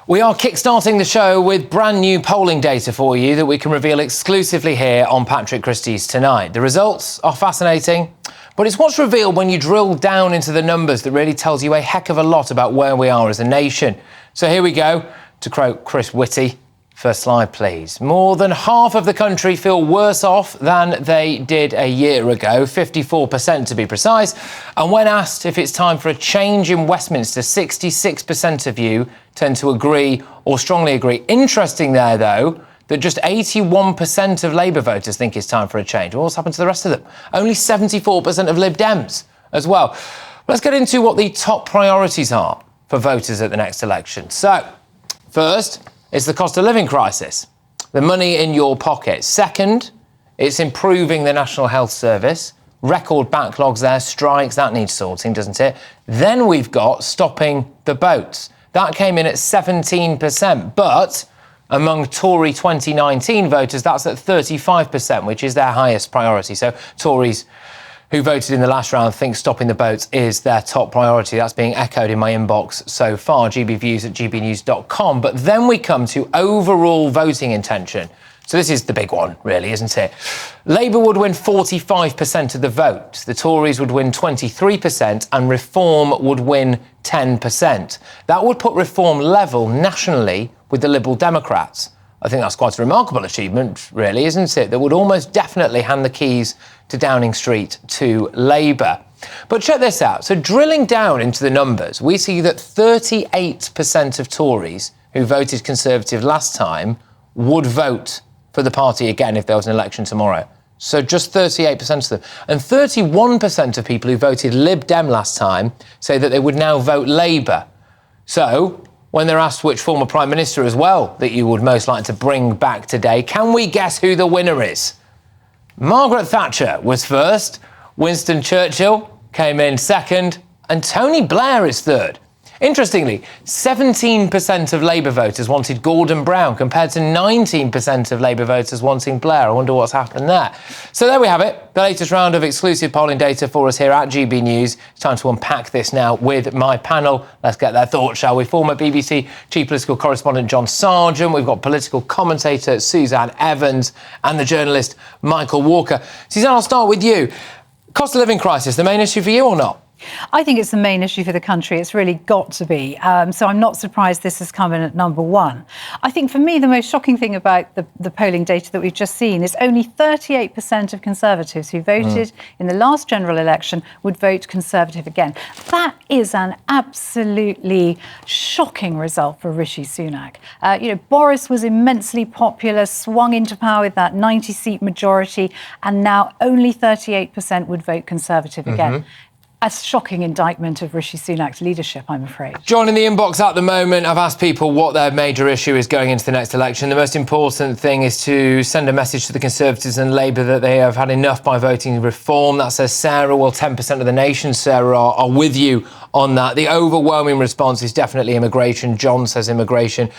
We are kickstarting the show with brand new polling data for you that we can reveal exclusively here on Patrick Christys tonight. The results are fascinating, but it's what's revealed when you drill down into the numbers that really tells you a heck of a lot about where we are as a nation. So here we go. To quote Chris Whitty, first slide, please. More than half of the country feel worse off than they did a year ago, 54% to be precise. And when asked if it's time for a change in Westminster, 66% of you tend to agree or strongly agree. Interesting there, though, that just 81% of Labour voters think it's time for a change. What's happened to the rest of them? Only 74% of Lib Dems as well. Let's get into what the top priorities are for voters at the next election. So, first, it's the cost of living crisis, the money in your pocket. Second, it's improving the National Health Service. Record backlogs there, strikes, that needs sorting, doesn't it? Then we've got stopping the boats. That came in at 17%, but among Tory 2019 voters, that's at 35%, which is their highest priority. So Tories who voted in the last round think stopping the boats is their top priority. That's being echoed in my inbox so far, gbviews@gbnews.com. But then we come to overall voting intention. So this is the big one, really, isn't it? Labour would win 45% of the vote. The Tories would win 23% and Reform would win 10%. That would put Reform level nationally with the Liberal Democrats. I think that's quite a remarkable achievement, really, isn't it? That would almost definitely hand the keys to Downing Street to Labour. But check this out. So drilling down into the numbers, we see that 38% of Tories who voted Conservative last time would vote for the party again if there was an election tomorrow. So just 38% of them. And 31% of people who voted Lib Dem last time say that they would now vote Labour. So when they're asked which former Prime Minister as well that you would most like to bring back today, can we guess who the winner is? Margaret Thatcher was first, Winston Churchill came in second, and Tony Blair is third. Interestingly, 17% of Labour voters wanted Gordon Brown compared to 19% of Labour voters wanting Blair. I wonder what's happened there. So there we have it, the latest round of exclusive polling data for us here at GB News. It's time to unpack this now with my panel. Let's get their thoughts, shall we? Former BBC Chief Political Correspondent John Sargent, we've got political commentator Suzanne Evans and the journalist Michael Walker. Suzanne, I'll start with you. Cost of living crisis, the main issue for you or not? I think it's the main issue for the country. It's really got to be. So I'm not surprised this has come in at number one. I think for me, the most shocking thing about the polling data that we've just seen is only 38% of Conservatives who voted in the last general election would vote Conservative again. That is an absolutely shocking result for Rishi Sunak. Boris was immensely popular, swung into power with that 90-seat majority, and now only 38% would vote Conservative again. A shocking indictment of Rishi Sunak's leadership, I'm afraid. John, in the inbox at the moment, I've asked people what their major issue is going into the next election. The most important thing is to send a message to the Conservatives and Labour that they have had enough by voting Reform. That says Sarah. Well, 10% of the nation, Sarah, are with you on that. The overwhelming response is definitely immigration. John says immigration,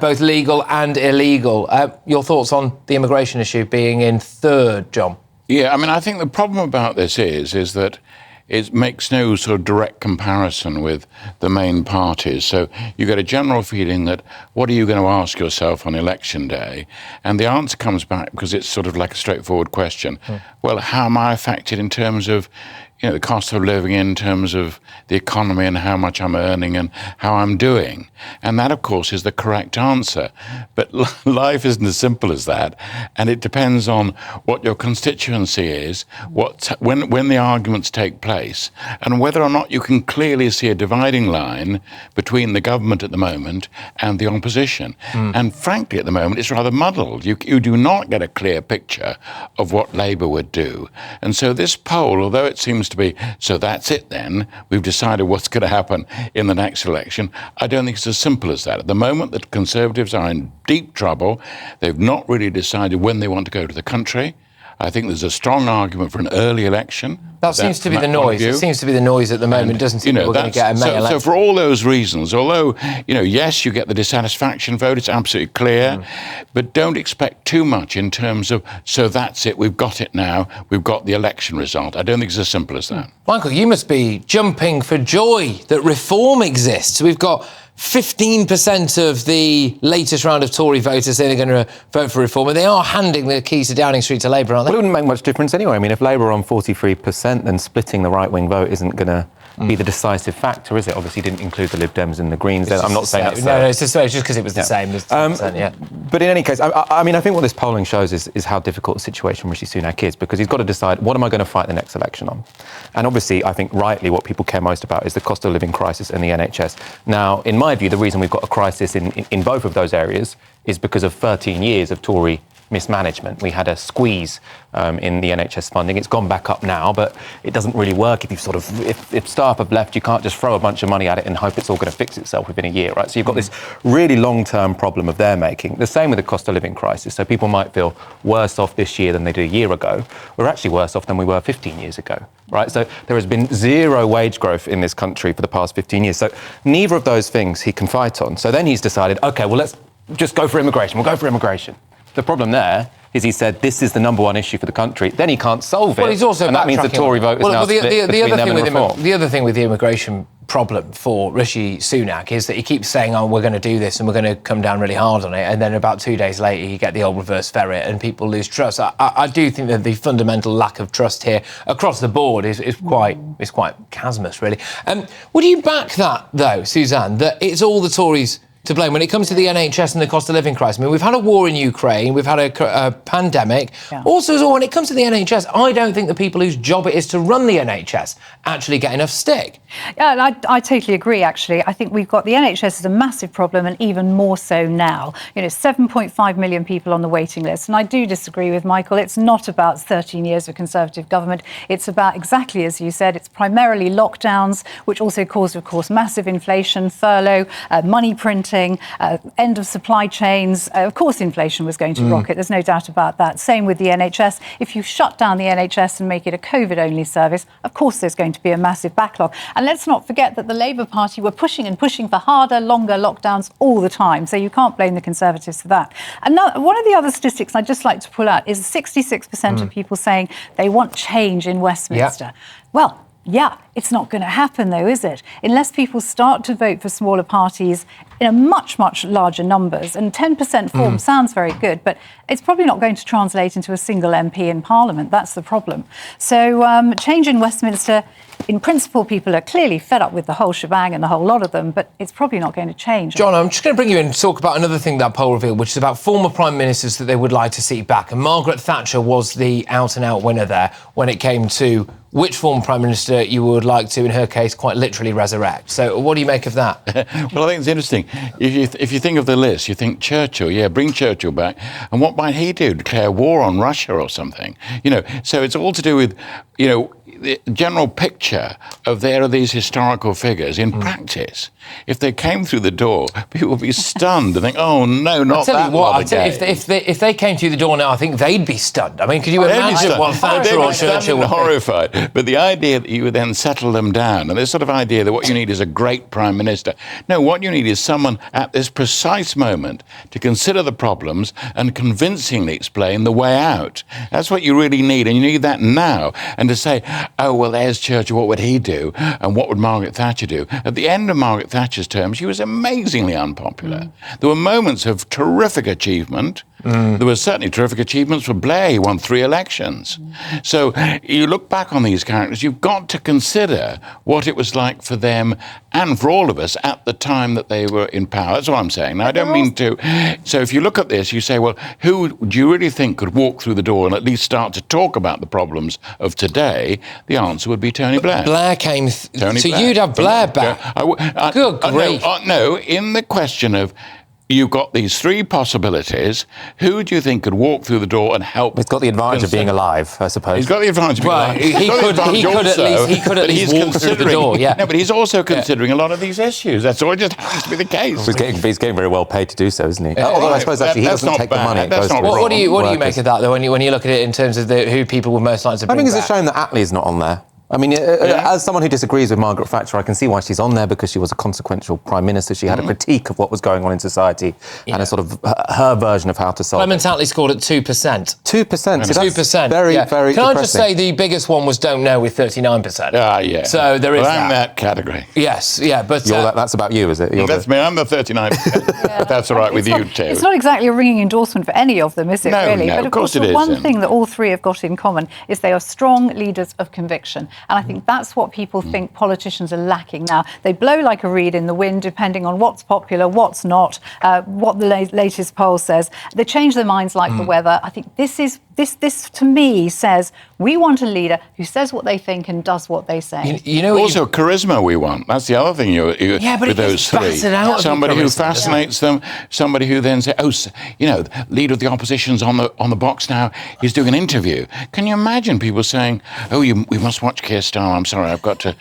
both legal and illegal. Your thoughts on the immigration issue being in third, John? Yeah, I mean, I think the problem about this is that it makes no sort of direct comparison with the main parties. So you get a general feeling that what are you going to ask yourself on election day? And the answer comes back because it's sort of like a straightforward question. Well, how am I affected in terms of the cost of living, in terms of the economy and how much I'm earning and how I'm doing? And that, of course, is the correct answer. But life isn't as simple as that. And it depends on what your constituency is, when the arguments take place, and whether or not you can clearly see a dividing line between the government at the moment and the opposition. And frankly, at the moment, it's rather muddled. You do not get a clear picture of what Labour would do. And so this poll, although it seems to be, so that's it then, we've decided what's going to happen in the next election, I don't think it's as simple as that. At the moment, the Conservatives are in deep trouble. They've not really decided when they want to go to the country. I think there's a strong argument for an early election. That seems to be the noise. It seems to be the noise at the moment, doesn't it? We're going to get a May election. So for all those reasons, although, yes, you get the dissatisfaction vote, it's absolutely clear, but don't expect too much in terms of, so that's it, we've got it now, we've got the election result. I don't think it's as simple as that. Michael, you must be jumping for joy that Reform exists. We've got 15% of the latest round of Tory voters say they're going to vote for reform, and they are handing the keys to Downing Street to Labour, aren't they? Well, it wouldn't make much difference anyway. I mean, if Labour are on 43%, then splitting the right-wing vote isn't going to be the decisive factor, is it? Obviously didn't include the Lib Dems and the Greens. I'm not saying that's... No, it's just because it was the same as 10%, But in any case, I mean, I think what this polling shows is how difficult a situation Rishi Sunak is, because he's got to decide, what am I going to fight the next election on? And obviously, I think rightly what people care most about is the cost of living crisis and the NHS. Now, in my view, the reason we've got a crisis in both of those areas is because of 13 years of Tory mismanagement. We had a squeeze in the NHS funding. It's gone back up now, but it doesn't really work if staff have left. You can't just throw a bunch of money at it and hope it's all going to fix itself within a year, right? So you've got this really long-term problem of their making. The same with the cost of living crisis. So people might feel worse off this year than they did a year ago. We're actually worse off than we were 15 years ago, right? So there has been zero wage growth in this country for the past 15 years. So neither of those things he can fight on. So then he's decided, OK, well, let's just go for immigration. We'll go for immigration. The problem there is he said this is the number one issue for the country. Then he can't solve it. Well, he's also and that means the Tory vote is now split between them and reform. The other thing with the immigration problem for Rishi Sunak is that he keeps saying, oh, we're going to do this and we're going to come down really hard on it, and then about 2 days later you get the old reverse ferret and people lose trust. I do think that the fundamental lack of trust here across the board is quite chasmous, really. Would you back that, though, Suzanne, that it's all the Tories to blame when it comes to the NHS and the cost of living crisis? I mean, we've had a war in Ukraine, we've had a pandemic. Yeah. Also, as well, when it comes to the NHS, I don't think the people whose job it is to run the NHS actually get enough stick. Yeah, I totally agree, actually. I think we've got the NHS is a massive problem, and even more so now. 7.5 million people on the waiting list. And I do disagree with Michael. It's not about 13 years of Conservative government. It's about, exactly as you said, it's primarily lockdowns, which also caused, of course, massive inflation, furlough, money printing, end of supply chains. Of course, inflation was going to rocket. There's no doubt about that. Same with the NHS. If you shut down the NHS and make it a COVID-only service, of course, there's going to be a massive backlog. And let's not forget that the Labour Party were pushing for harder, longer lockdowns all the time. So you can't blame the Conservatives for that. And now, one of the other statistics I'd just like to pull out is 66% of people saying they want change in Westminster. Yeah. Well, yeah, it's not going to happen, though, is it? Unless people start to vote for smaller parties in a much, much larger numbers. And 10% form sounds very good, but it's probably not going to translate into a single MP in Parliament. That's the problem. So change in Westminster, in principle, people are clearly fed up with the whole shebang and the whole lot of them, but it's probably not going to change. John, I'm just going to bring you in to talk about another thing that poll revealed, which is about former Prime Ministers that they would like to see back. And Margaret Thatcher was the out-and-out winner there when it came to which former Prime Minister you would like to, in her case, quite literally resurrect. So what do you make of that? Well, I think it's interesting. If you think of the list, you think Churchill, bring Churchill back. And what might he do? Declare war on Russia or something? So it's all to do with, the general picture of there are these historical figures. In practice, if they came through the door, people would be stunned and think, oh, no, not that lot again. If they came through the door now, I think they'd be stunned. I mean, could you imagine what Thatcher or Churchill would be? Horrified. But the idea that you would then settle them down, and this sort of idea that what you need is a great Prime Minister. No, what you need is someone at this precise moment to consider the problems and convincingly explain the way out. That's what you really need, and you need that now. And to say, oh, well, there's Churchill, what would he do? And what would Margaret Thatcher do? At the end of Margaret Thatcher's term, she was amazingly unpopular. There were moments of terrific achievement. There were certainly terrific achievements for Blair. He won 3 elections. So you look back on these characters, you've got to consider what it was like for them and for all of us at the time that they were in power. That's what I'm saying. Now, I don't mean to... So if you look at this, you say, well, who do you really think could walk through the door and at least start to talk about the problems of today? The answer would be Tony Blair. Blair came... So Blair. You'd have Blair back? Good grief. No, in the question of... You've got these 3 possibilities. Who do you think could walk through the door and help? He's got the advantage of being alive, I suppose. He's got the advantage of being alive. He could at least walk through the door, yeah. No, but he's also considering a lot of these issues. That's all. It just happens to be the case. He's getting very well paid to do so, isn't he? Although I suppose actually he doesn't take the money. What do you make of that, though, when you look at it in terms of who people would most like to bring back? I think it's a shame that Attlee's not on there. I mean, as someone who disagrees with Margaret Thatcher, I can see why she's on there, because she was a consequential Prime Minister. She had a critique of what was going on in society and a sort of her version of how to solve Clement Attlee scored at 2%. 2%. 2%. Very, yeah. very Can I depressing. just say the biggest one was Don't Know with 39%. Yeah. So there is well, I'm that. that category. Yes, yeah, but... That's about you, is it? That's me. I'm the 39%. That's all right with you, too. It's not exactly a ringing endorsement for any of them, is it, No, really? no, But of course it the is, one then. thing that all three have got in common is they are strong leaders of conviction. And I think that's what people think politicians are lacking now. They blow like a reed in the wind, depending on what's popular, what's not, what the latest poll says. They change their minds like the weather. I think this to me says we want a leader who says what they think and does what they say. You know, Also, charisma we want. That's the other thing Yeah, but with it those gets three. battered out of Somebody your who charisma, fascinates them, somebody who then says, leader of the opposition's on the box now, he's doing an interview. Can you imagine people saying, we must watch Keir Starmer, I'm sorry, I've got to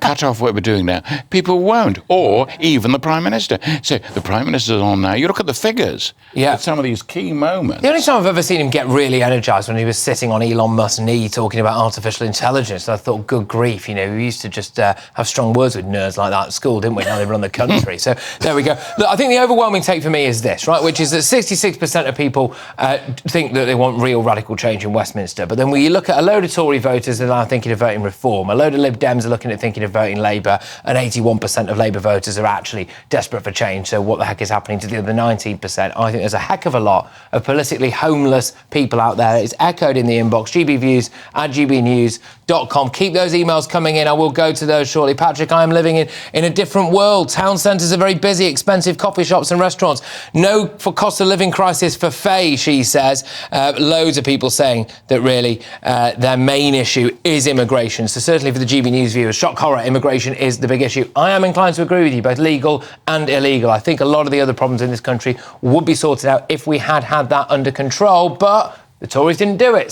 cut off what we're doing now. People won't. Or even the Prime Minister. So the Prime Minister's on now. You look at the figures. Yeah. At some of these key moments. the only time I've ever seen him get really energised when he was sitting on Elon Musk's knee talking about artificial intelligence. I thought, good grief, we used to just have strong words with nerds like that at school, didn't we? Now they run the country. So there we go. Look, I think the overwhelming take for me is this, right, which is that 66% of people think that they want real radical change in Westminster. But then when you look at a load of Tory voters that are thinking of voting Reform, a load of Lib Dems are looking at thinking of voting Labour, and 81% of Labour voters are actually desperate for change. So what the heck is happening to the other 19%? I think there's a heck of a lot of politically homeless people out there. It's echoed in the inbox, gbviews@gbnews.com. Keep those emails coming in. I will go to those shortly. Patrick, I am living in a different world. Town centres are very busy, expensive coffee shops and restaurants. No for cost of living crisis for Faye, she says. Loads of people saying that really their main issue is immigration. So certainly for the GB News viewers, shock horror, immigration is the big issue. I am inclined to agree with you, both legal and illegal. I think a lot of the other problems in this country would be sorted out if we had that under control, but the Tories didn't do it.